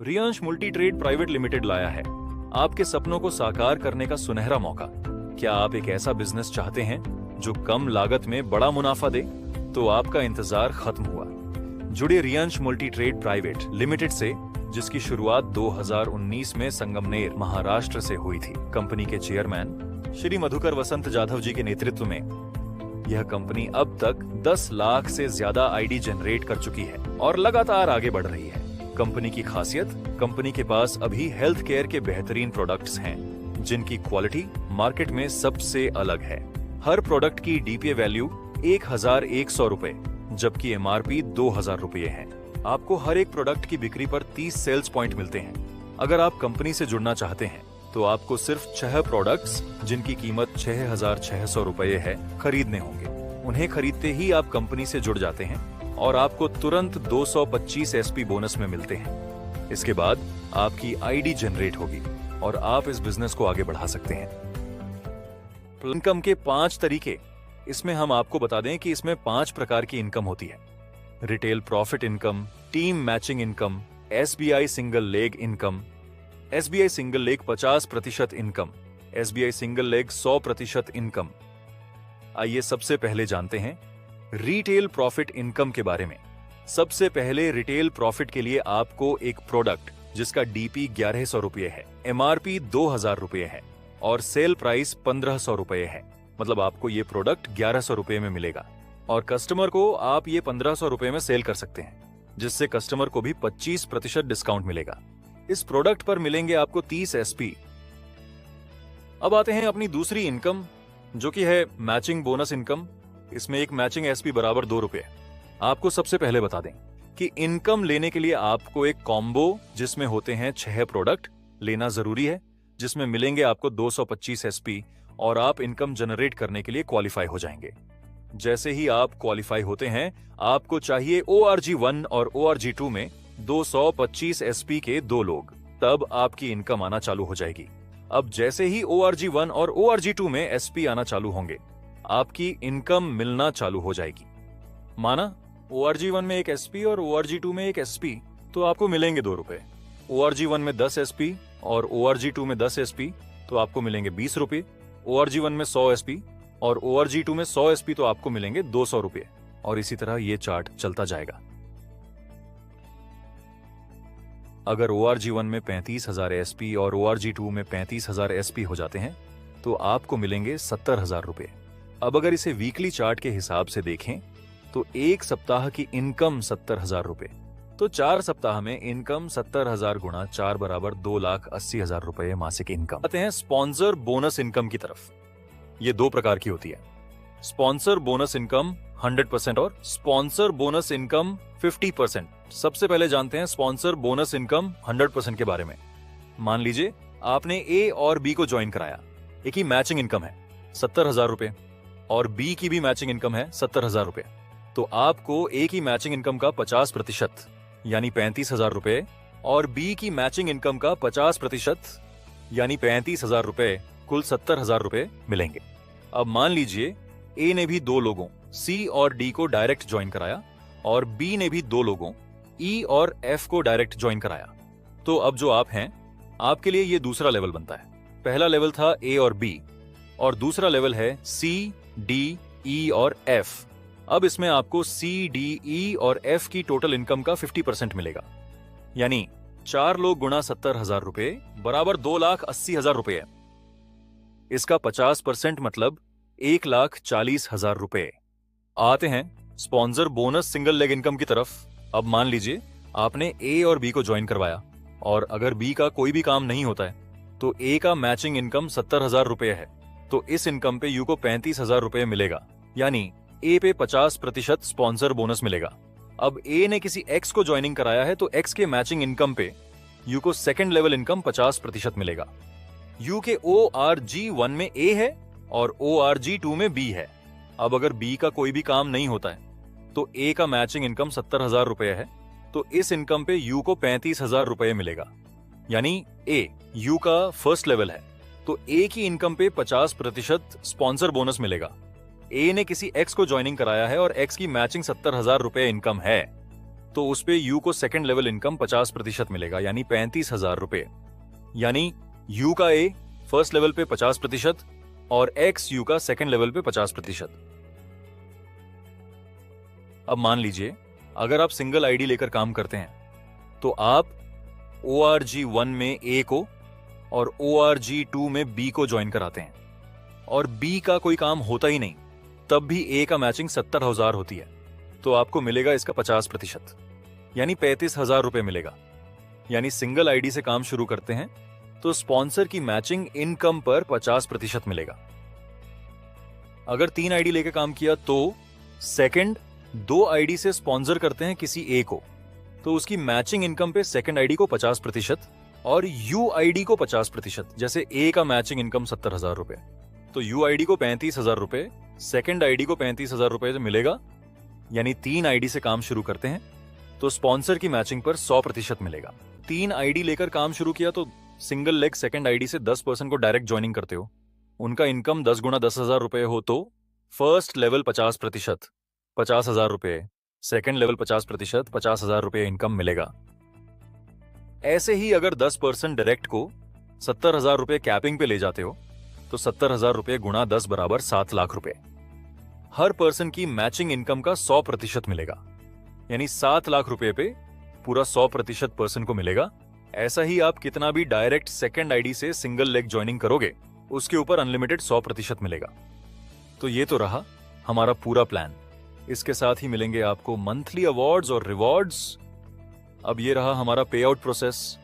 Riyansh multi trade private limited लाया है आपके सपनों को साकार करने का सुनहरा मौका। क्या आप एक ऐसा बिजनेस चाहते हैं जो कम लागत में बड़ा मुनाफा दे? तो आपका इंतजार खत्म हुआ। जुड़े Riyansh multi trade private limited से, जिसकी शुरुआत 2019 में संगमनेर, महाराष्ट्र से हुई थी। कंपनी के चेयरमैन श्री मधुकर वसंत जाधव जी के नेतृत्व में यह कंपनी अब तक 10 लाख से ज्यादा आईडी जनरेट कर चुकी है और लगातार आगे बढ़ रही है। कंपनी की खासियत, कंपनी के पास अभी हेल्थ केयर के बेहतरीन प्रोडक्ट्स हैं, जिनकी क्वालिटी मार्केट में सबसे अलग है। हर प्रोडक्ट की डीपीए वैल्यू 1100 रुपए, जबकि एमआरपी 2000 रुपए है। आपको हर एक प्रोडक्ट की बिक्री पर 30 सेल्स पॉइंट मिलते हैं। अगर आप कंपनी से जुड़ना चाहते हैं तो आपको सिर्फ 6 प्रोडक्ट्स, जिनकी कीमत 6600 रुपए है, खरीदने होंगे। उन्हें खरीदते ही आप कंपनी से जुड़ जाते हैं और आपको तुरंत 225 एसपी बोनस में मिलते हैं। इसके बाद आपकी आईडी जनरेट होगी और आप इस बिजनेस को आगे बढ़ा सकते हैं। इनकम के 5 तरीके, इसमें हम आपको बता दें कि इसमें 5 प्रकार की इनकम होती है। Retail profit income, team matching income, SBI single leg income, SBI single leg 50% income, SBI single leg 100% income. आइए सबसे पहले जानते हैं रिटेल प्रॉफिट इनकम के बारे में। सबसे पहले रिटेल प्रॉफिट के लिए आपको एक प्रोडक्ट जिसका डीपी 1100 रुपए है, एमआरपी 2000 रुपए है और सेल प्राइस 1500 रुपए है, मतलब आपको ये प्रोडक्ट 1100 रुपए में मिलेगा और कस्टमर को आप ये 1500 रुपए में सेल कर सकते हैं, जिससे कस्टमर को भी 25% डिस्काउंट मिलेगा। इस प्रोडक्ट पर मिलेंगे आपको 30 एसपी। अब आते हैं अपनी दूसरी इनकम, जो कि है मैचिंग बोनस इनकम। इसमें एक मैचिंग एसपी बराबर 2 रुपए। आपको सबसे पहले बता दें कि इनकम लेने के लिए आपको एक कॉम्बो, जिसमें होते हैं 6 प्रोडक्ट, लेना जरूरी है, जिसमें मिलेंगे आपको 225 एसपी और आप इनकम जनरेट करने के लिए क्वालिफाई हो जाएंगे। जैसे ही आप क्वालिफाई होते हैं, आपको चाहिए ORG1 और ORG2 में 225 एसपी के 2 लोग, तब आपकी इनकम आना चालू हो जाएगी। अब जैसे ही ORG1 और ORG2 में एसपी आना चालू होंगे, आपकी इनकम मिलना चालू हो जाएगी। माना ORG1 में एक एसपी और ORG2 में एक एसपी, तो आपको मिलेंगे 2 रुपए। ORG1 में 10 एसपी और ORG2 में 10 एसपी, तो आपको मिलेंगे 20 रुपए। ORG1 में 100 एसपी और ORG2 में 100 एसपी, तो आपको मिलेंगे 200 रुपए। और इसी तरह ये चार्ट चलता जाएगा। अगर ORG1 में 35,000 एसपी और ORG2 में 35,000 एसपी हो जाते हैं, तो आपको मिलेंगे 70,000 रुपए। अब अगर इसे वीकली चार्ट के हिसाब से देखें, तो एक सप्ताह की इनकम 70,000 रुपए, तो 4 सप्ताह में इनकम 70,000 गुणा 4 बराबर 2,80,000 रुपए मासिक इनकम। आते हैं स्पॉन्सर बोनस इनकम की तरफ। ये 2 प्रकार की होती है, स्पॉन्सर बोनस इनकम 100% और स्पॉन्सर बोनस इनकम 50%। सबसे पहले जानते हैं स्पॉन्सर बोनस इनकम 100% के बारे में। मान लीजिए आपने ए और बी को ज्वाइन कराया। एक ही मैचिंग इनकम है 70,000 रुपए और बी की भी मैचिंग इनकम है 70,000 रुपए, तो आपको ए की मैचिंग इनकम का 50% यानी 35,000 रुपए और बी की मैचिंग इनकम का 50% यानी 35,000 रुपए, कुल 70,000 रुपए मिलेंगे। अब मान लीजिए ए ने भी 2 लोगों सी और डी को डायरेक्ट ज्वाइन कराया और बी ने भी 2 लोगों ई और एफ को डायरेक्ट ज्वाइन कराया, तो अब जो आप हैं, आपके लिए ये दूसरा लेवल बनता है। पहला लेवल था ए और बी और दूसरा लेवल है सी, डी, ई और एफ। अब इसमें आपको सी, डी, ई और एफ की टोटल इनकम का 50% मिलेगा, यानी 4 लोग गुणा 70,000 रुपए बराबर 2,80,000 रुपए है। इसका 50% मतलब 1,40,000 रुपए। आते हैं sponsor bonus single leg income की तरफ। अब मान लीजिए आपने ए और बी को ज्वाइन करवाया और अगर बी का कोई भी काम नहीं होता है, तो ए का मैचिंग इनकम 70,000 रुपए है, तो इस इनकम पे यू को 35,000 रुपए मिलेगा, यानी ए पे 50% स्पॉन्सर बोनस मिलेगा। अब ए ने किसी एक्स को ज्वाइनिंग कराया है, तो एक्स के मैचिंग इनकम पे यू को सेकंड लेवल इनकम 50% मिलेगा। यू के ORG1 में ए है और ORG2 में बी है। अब अगर बी का कोई भी काम नहीं होता है, तो ए का मैचिंग इनकम 70,000 रुपए है, तो इस इनकम पे यू को 35,000 रुपए मिलेगा, यानी ए यू का फर्स्ट लेवल है, तो ए की इनकम पे 50% स्पॉन्सर बोनस मिलेगा। ए ने किसी एक्स को ज्वाइनिंग कराया है और एक्स की मैचिंग 70,000 रुपए इनकम है, तो उस पे यू को सेकंड लेवल इनकम 50% मिलेगा, यानी 35,000 रुपए। यानी यू का ए फर्स्ट लेवल पे 50% और एक्स यू का सेकंड लेवल पे 50%। अब मान लीजिए अगर आप सिंगल आईडी लेकर काम करते हैं तो आप ORG1 में ए को और ORG2 में बी को ज्वाइन कराते हैं और बी का कोई काम होता ही नहीं, तब भी ए का मैचिंग 70,000 होती है, तो आपको मिलेगा इसका 50%, यानी 35,000 रुपए मिलेगा। यानी सिंगल आईडी से काम शुरू करते हैं तो स्पॉन्सर की मैचिंग इनकम पर 50% मिलेगा। अगर 3 आईडी लेके काम किया तो सेकंड 2 आईडी से स्पॉन्सर करते हैं किसी ए को, तो उसकी मैचिंग इनकम पे सेकंड आईडी को 50% और यू आईडी को 50%। जैसे ए का मैचिंग इनकम 70,000 रुपए, तो यू आईडी को 35,000 रुपए, सेकंड आईडी को 35,000 रुपए मिलेगा। यानी 3 आईडी से काम शुरू करते हैं तो स्पॉन्सर की मैचिंग पर 100% मिलेगा। 3 आईडी लेकर काम शुरू किया तो सिंगल लेग सेकंड आईडी से 10% को डायरेक्ट ज्वाइनिंग करते हो, उनका इनकम 10 गुना 10,000 रुपए हो तो फर्स्ट लेवल 50%, 50,000 रुपए, सेकंड लेवल 50%, 50,000 रुपए इनकम मिलेगा। ऐसे ही अगर 10% डायरेक्ट को 70,000 रुपए कैपिंग पे ले जाते हो तो 70,000 रुपए गुणा 10 बराबर 7 लाख रुपए। हर पर्सन की मैचिंग इनकम का 100% मिलेगा, यानी 7 लाख रुपए पे पूरा 100% पर्सन को मिलेगा। ऐसा ही आप कितना भी डायरेक्ट सेकंड आईडी से सिंगल लेग ज्वाइनिंग करोगे उसके ऊपर अनलिमिटेड 100% मिलेगा। तो ये तो रहा हमारा पूरा प्लान। इसके साथ ही मिलेंगे आपको मंथली अवार्ड्स और रिवॉर्ड्स। अब ये रहा हमारा पे आउट प्रोसेस।